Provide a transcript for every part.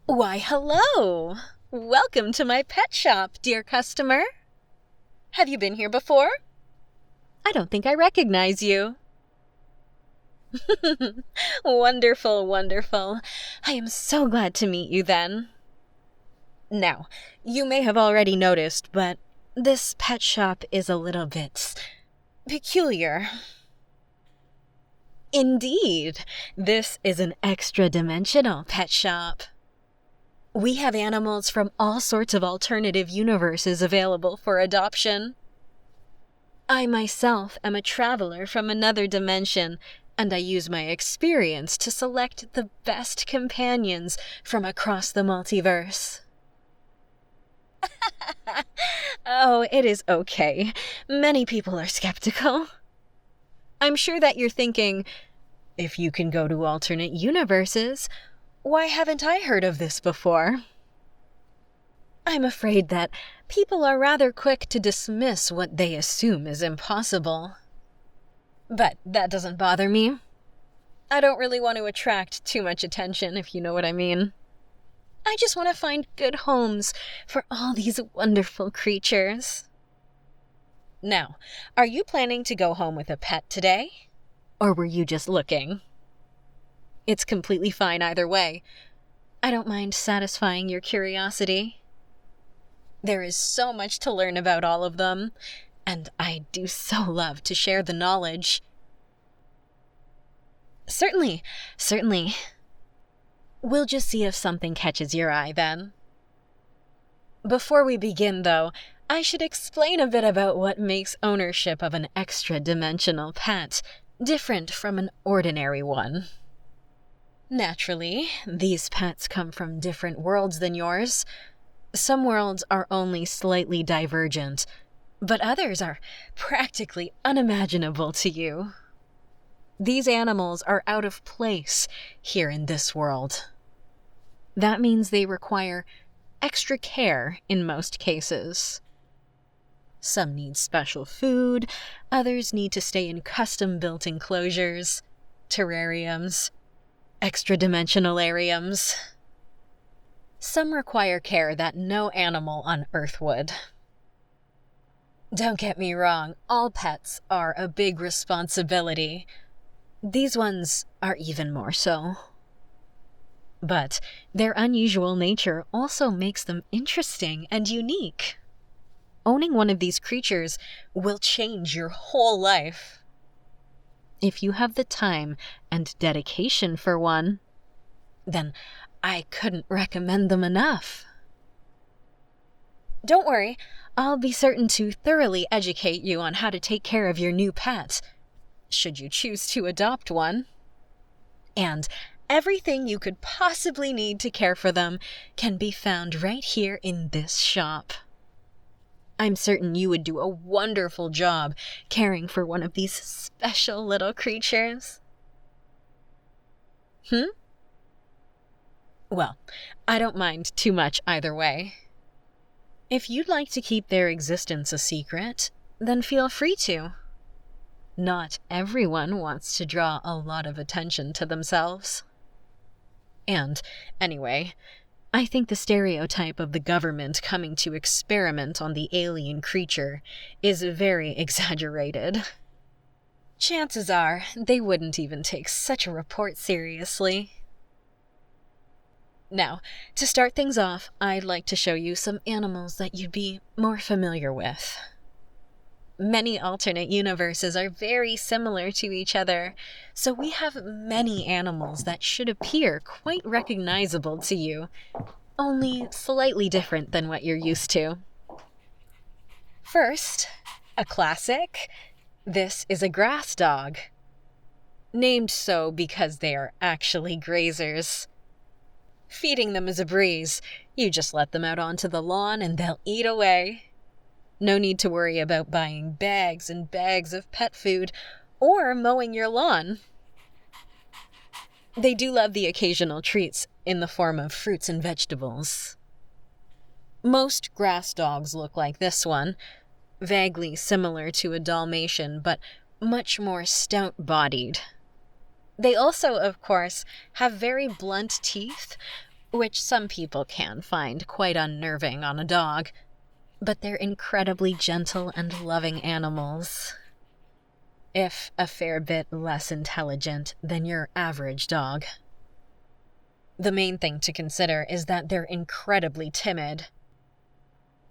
Why, hello! Welcome to my pet shop, dear customer. Have you been here before? I don't think I recognize you. Wonderful, wonderful. I am so glad to meet you then. Now, you may have already noticed, but this pet shop is a little bit peculiar. Indeed, this is an extra-dimensional pet shop. We have animals from all sorts of alternative universes available for adoption. I myself am a traveler from another dimension, and I use my experience to select the best companions from across the multiverse. Oh, it is okay. Many people are skeptical. I'm sure that you're thinking, if you can go to alternate universes, why haven't I heard of this before? I'm afraid that people are rather quick to dismiss what they assume is impossible. But that doesn't bother me. I don't really want to attract too much attention, if you know what I mean. I just want to find good homes for all these wonderful creatures. Now, are you planning to go home with a pet today? Or were you just looking? It's completely fine either way. I don't mind satisfying your curiosity. There is so much to learn about all of them, and I do so love to share the knowledge. Certainly. We'll just see if something catches your eye then. Before we begin, though, I should explain a bit about what makes ownership of an extra-dimensional pet different from an ordinary one. Naturally, these pets come from different worlds than yours. Some worlds are only slightly divergent, but others are practically unimaginable to you. These animals are out of place here in this world. That means they require extra care in most cases. Some need special food, others need to stay in custom-built enclosures, terrariums, extra-dimensional ariums. Some require care that no animal on Earth would. Don't get me wrong, all pets are a big responsibility. These ones are even more so. But their unusual nature also makes them interesting and unique. Owning one of these creatures will change your whole life. If you have the time and dedication for one, then I couldn't recommend them enough. Don't worry, I'll be certain to thoroughly educate you on how to take care of your new pet, should you choose to adopt one. And everything you could possibly need to care for them can be found right here in this shop. I'm certain you would do a wonderful job caring for one of these special little creatures. Well, I don't mind too much either way. If you'd like to keep their existence a secret, then feel free to. Not everyone wants to draw a lot of attention to themselves. And, anyway, I think the stereotype of the government coming to experiment on the alien creature is very exaggerated. Chances are they wouldn't even take such a report seriously. Now, to start things off, I'd like to show you some animals that you'd be more familiar with. Many alternate universes are very similar to each other, so we have many animals that should appear quite recognizable to you, only slightly different than what you're used to. First, a classic. This is a grass dog. Named so because they are actually grazers. Feeding them is a breeze. You just let them out onto the lawn and they'll eat away. No need to worry about buying bags and bags of pet food or mowing your lawn. They do love the occasional treats in the form of fruits and vegetables. Most grass dogs look like this one, vaguely similar to a Dalmatian, but much more stout-bodied. They also, of course, have very blunt teeth, which some people can find quite unnerving on a dog, but they're incredibly gentle and loving animals, if a fair bit less intelligent than your average dog. The main thing to consider is that they're incredibly timid.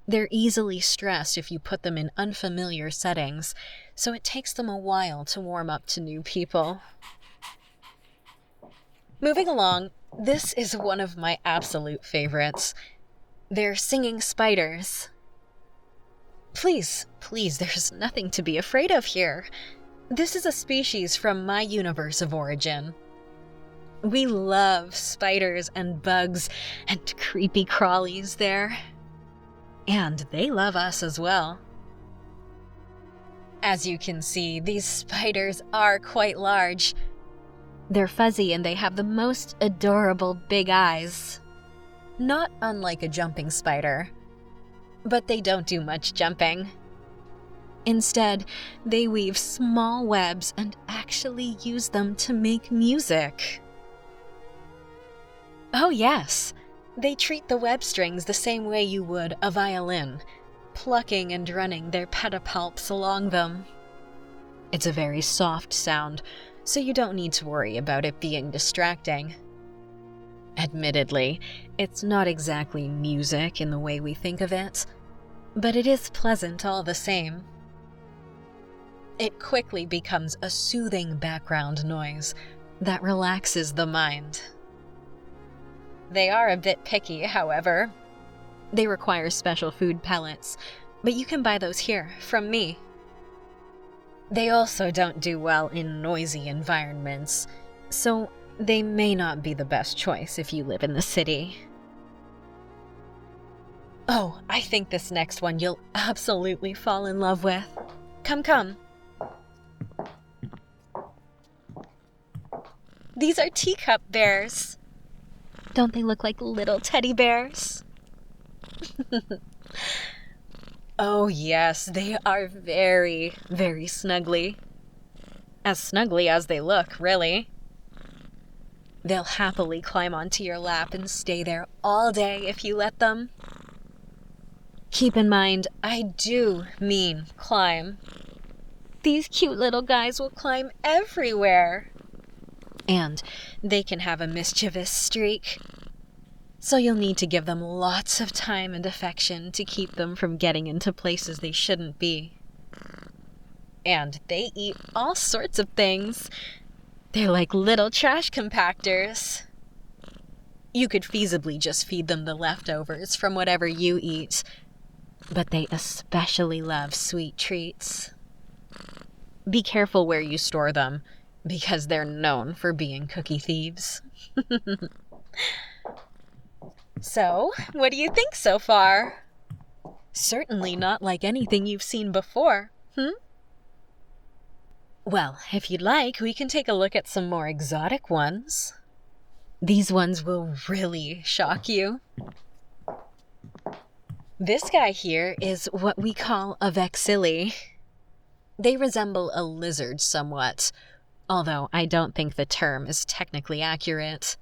They're easily stressed if you put them in unfamiliar settings, so it takes them a while to warm up to new people. Moving along, this is one of my absolute favorites. They're singing spiders. Please, there's nothing to be afraid of here. This is a species from my universe of origin. We love spiders and bugs and creepy crawlies there. And they love us as well. As you can see, these spiders are quite large. They're fuzzy and they have the most adorable big eyes. Not unlike a jumping spider. But they don't do much jumping. Instead, they weave small webs and actually use them to make music. Oh yes, they treat the web strings the same way you would a violin, plucking and running their pedipalps along them. It's a very soft sound, so you don't need to worry about it being distracting. Admittedly, it's not exactly music in the way we think of it, but it is pleasant all the same. It quickly becomes a soothing background noise that relaxes the mind. They are a bit picky, however. They require special food pellets, but you can buy those here, from me. They also don't do well in noisy environments, so they may not be the best choice if you live in the city. Oh, I think this next one you'll absolutely fall in love with. Come. These are teacup bears. Don't they look like little teddy bears? Oh yes, they are very, very snuggly. As snuggly as they look, really. They'll happily climb onto your lap and stay there all day if you let them. Keep in mind, I do mean climb. These cute little guys will climb everywhere. And they can have a mischievous streak. So you'll need to give them lots of time and affection to keep them from getting into places they shouldn't be. And they eat all sorts of things. They're like little trash compactors. You could feasibly just feed them the leftovers from whatever you eat, but they especially love sweet treats. Be careful where you store them, because they're known for being cookie thieves. So, what do you think so far? Certainly not like anything you've seen before, Well, if you'd like, we can take a look at some more exotic ones. These ones will really shock you. This guy here is what we call a vexilli. They resemble a lizard somewhat, although I don't think the term is technically accurate.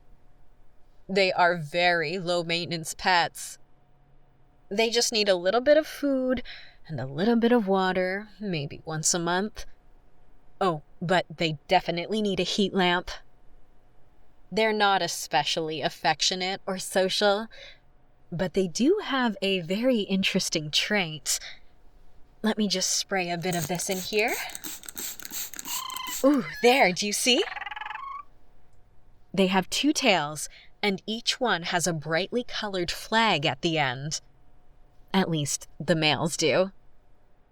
They are very low-maintenance pets. They just need a little bit of food and a little bit of water, maybe once a month. Oh, but they definitely need a heat lamp. They're not especially affectionate or social, but they do have a very interesting trait. Let me just spray a bit of this in here. Ooh, there, do you see? They have 2 tails, and each one has a brightly colored flag at the end. At least, the males do.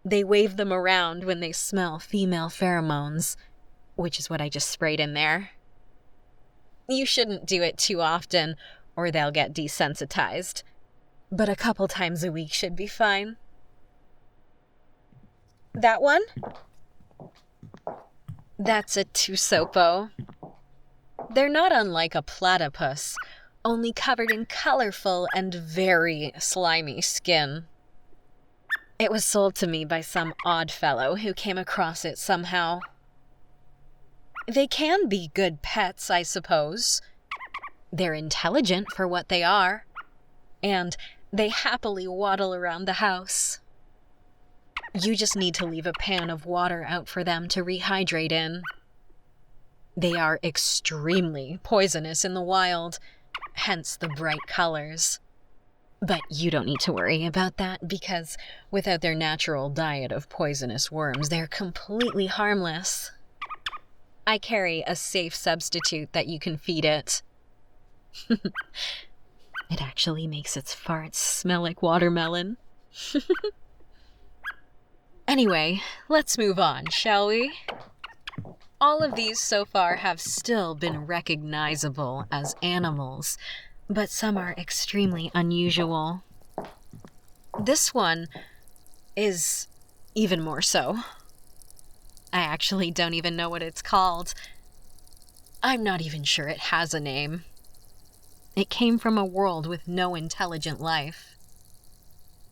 They wave them around when they smell female pheromones, which is what I just sprayed in there. You shouldn't do it too often, or they'll get desensitized. But a couple times a week should be fine. That one? That's a tusopo. They're not unlike a platypus, only covered in colorful and very slimy skin. It was sold to me by some odd fellow who came across it somehow. They can be good pets, I suppose. They're intelligent for what they are, and they happily waddle around the house. You just need to leave a pan of water out for them to rehydrate in. They are extremely poisonous in the wild, hence the bright colors. But you don't need to worry about that because without their natural diet of poisonous worms, they're completely harmless. I carry a safe substitute that you can feed it. It actually makes its farts smell like watermelon. Anyway, let's move on, shall we? All of these so far have still been recognizable as animals, but some are extremely unusual. This one is even more so. I actually don't even know what it's called. I'm not even sure it has a name. It came from a world with no intelligent life.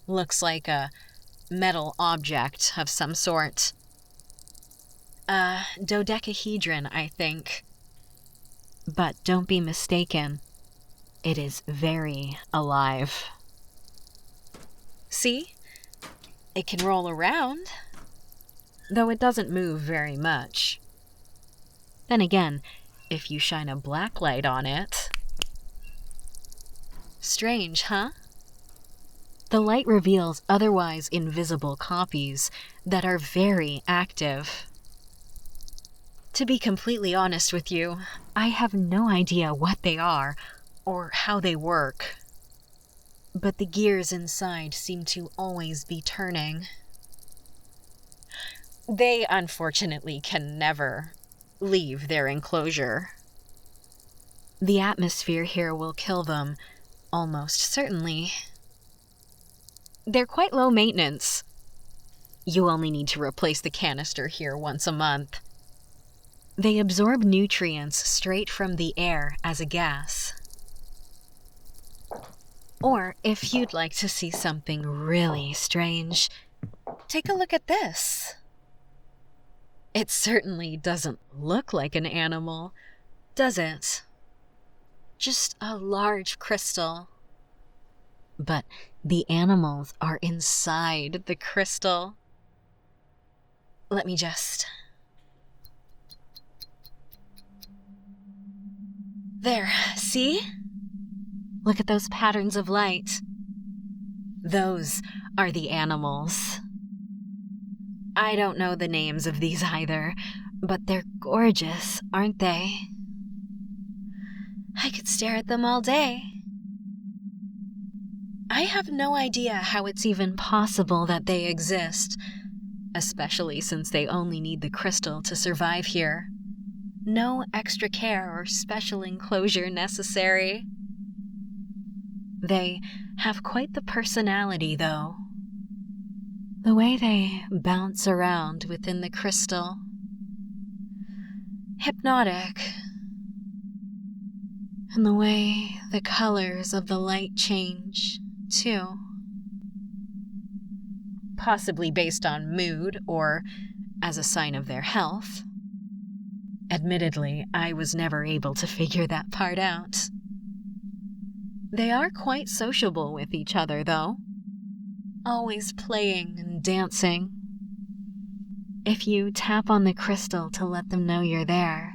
Looks like a metal object of some sort. A dodecahedron, I think. But don't be mistaken. It is very alive. See? It can roll around, though it doesn't move very much. Then again, if you shine a black light on it... Strange, huh? The light reveals otherwise invisible copies that are very active. To be completely honest with you, I have no idea what they are or how they work. But the gears inside seem to always be turning. They unfortunately can never leave their enclosure. The atmosphere here will kill them, almost certainly. They're quite low maintenance. You only need to replace the canister here once a month. They absorb nutrients straight from the air as a gas. Or if you'd like to see something really strange, take a look at this. It certainly doesn't look like an animal, does it? Just a large crystal. But the animals are inside the crystal. Let me just... There, see? Look at those patterns of light. Those are the animals. I don't know the names of these either, but they're gorgeous, aren't they? I could stare at them all day. I have no idea how it's even possible that they exist, especially since they only need the crystal to survive here. No extra care or special enclosure necessary. They have quite the personality, though. The way they bounce around within the crystal. Hypnotic. And the way the colors of the light change, too. Possibly based on mood or as a sign of their health. Admittedly, I was never able to figure that part out. They are quite sociable with each other, though. Always playing and dancing. If you tap on the crystal to let them know you're there,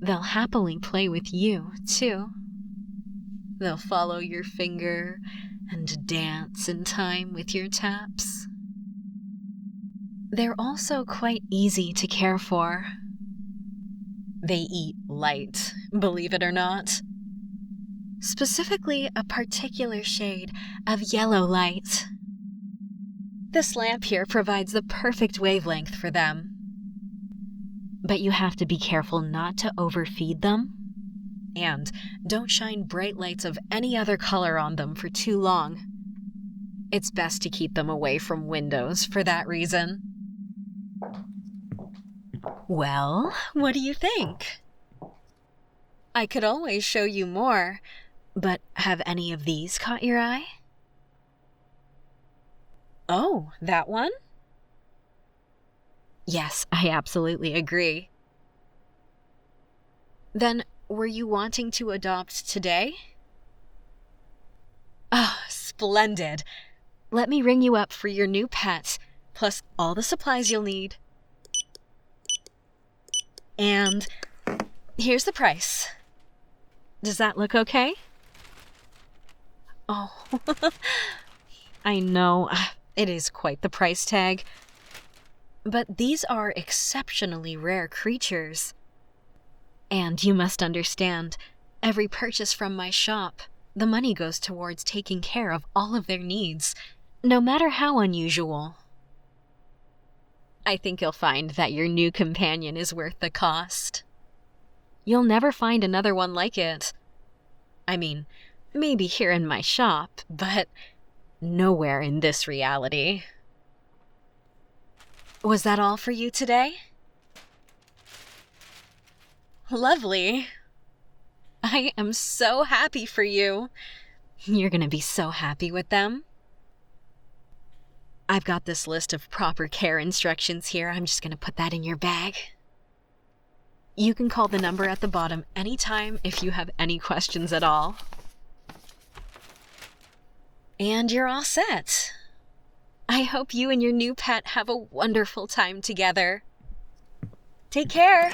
they'll happily play with you, too. They'll follow your finger and dance in time with your taps. They're also quite easy to care for. They eat light, believe it or not. Specifically, a particular shade of yellow light. This lamp here provides the perfect wavelength for them. But you have to be careful not to overfeed them. And don't shine bright lights of any other color on them for too long. It's best to keep them away from windows for that reason. Well, what do you think? I could always show you more, but have any of these caught your eye? Oh, that one? Yes, I absolutely agree. Then Were you wanting to adopt today? Ah, splendid. Let me ring you up for your new pet, plus all the supplies you'll need. And here's the price. Does that look okay? Oh, I know, it is quite the price tag. But these are exceptionally rare creatures. And you must understand, every purchase from my shop, the money goes towards taking care of all of their needs, no matter how unusual. I think you'll find that your new companion is worth the cost. You'll never find another one like it. I mean, maybe here in my shop, but nowhere in this reality. Was that all for you today? Lovely. I am so happy for you. You're gonna be so happy with them. I've got this list of proper care instructions here. I'm just gonna put that in your bag. You can call the number at the bottom anytime if you have any questions at all. And you're all set. I hope you and your new pet have a wonderful time together. Take care.